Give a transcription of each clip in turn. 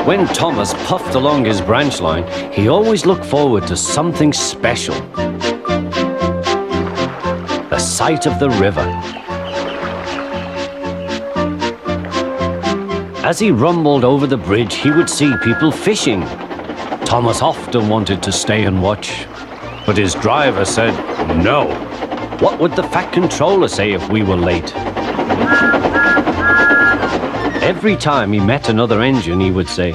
When Thomas puffed along his branch line, he always looked forward to something special. The sight of the river. As he rumbled over the bridge, he would see people fishing. Thomas often wanted to stay and watch, but his driver said no. What would the Fat Controller say if we were late? Every time he met another engine, he would say,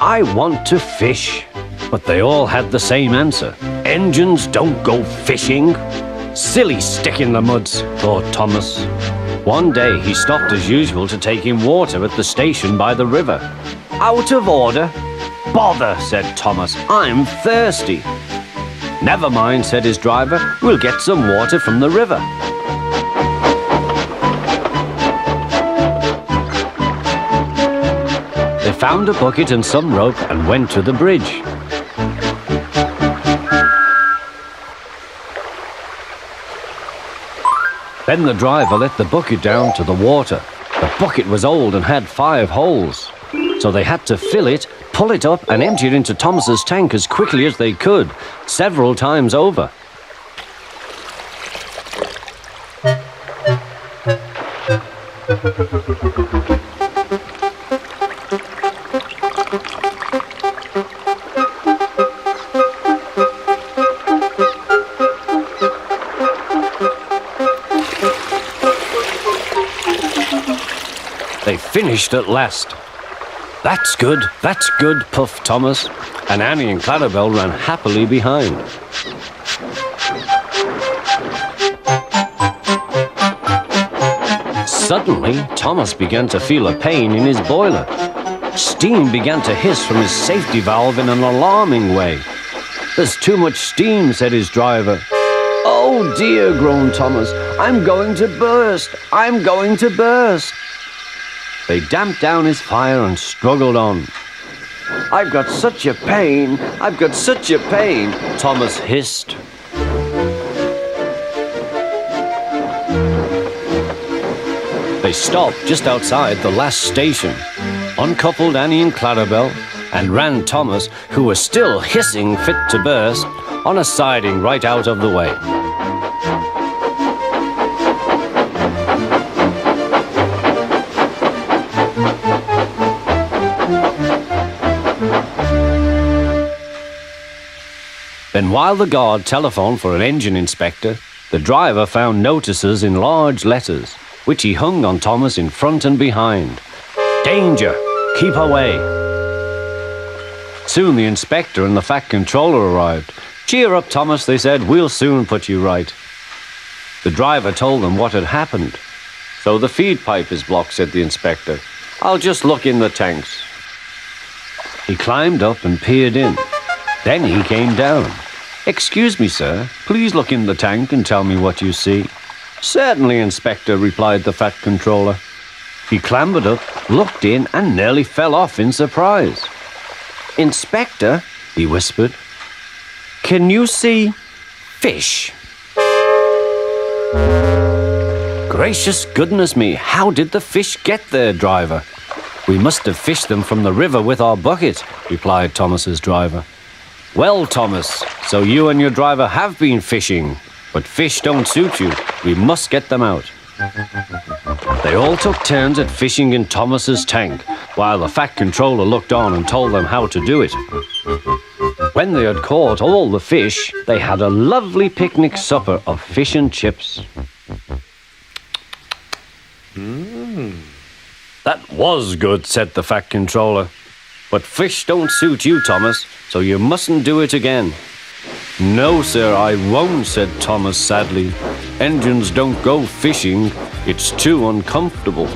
"I want to fish." But they all had the same answer. "Engines don't go fishing." Silly stick in the muds, thought Thomas. One day he stopped as usual to take in water at the station by the river. "Out of order?" "Bother," said Thomas, "I'm thirsty." "Never mind," said his driver, "we'll get some water from the river." They found a bucket and some rope and went to the bridge. Then the driver let the bucket down to the water. The bucket was old and had 5 holes, so they had to fill it, pull it up and empty it into Thomas's tank as quickly as they could, several times over. They finished at last. That's good, puffed Thomas, and Annie and Clarabelle ran happily behind. Suddenly, Thomas began to feel a pain in his boiler. Steam began to hiss from his safety valve in an alarming way. "There's too much steam," said his driver. "Oh dear," groaned Thomas, "I'm going to burst! I'm going to burst!" They damped down his fire and struggled on. "I've got such a pain! I've got such a pain!" Thomas hissed. They stopped just outside the last station, uncoupled Annie and Clarabelle, and ran Thomas, who was still hissing fit to burst, on a siding right out of the way. Then while the guard telephoned for an engine inspector, the driver found notices in large letters, which he hung on Thomas in front and behind. "Danger! Keep away!" Soon the inspector and the Fat Controller arrived. "Cheer up, Thomas," they said, "we'll soon put you right." The driver told them what had happened. "So the feed pipe is blocked," said the inspector. "I'll just look in the tanks." He climbed up and peered in. Then he came down. "Excuse me, sir, please look in the tank and tell me what you see." "Certainly, Inspector," replied the Fat Controller. He clambered up, looked in, and nearly fell off in surprise. "Inspector," he whispered, "can you see fish?" "Gracious goodness me, how did the fish get there, driver?" "We must have fished them from the river with our bucket," replied Thomas's driver. "Well, Thomas, so you and your driver have been fishing, but fish don't suit you. We must get them out." They all took turns at fishing in Thomas's tank, while the Fat Controller looked on and told them how to do it. When they had caught all the fish, they had a lovely picnic supper of fish and chips. "That was good," said the Fat Controller. "But fish don't suit you, Thomas, so you mustn't do it again." "No, sir, I won't," said Thomas sadly. "Engines don't go fishing. It's too uncomfortable."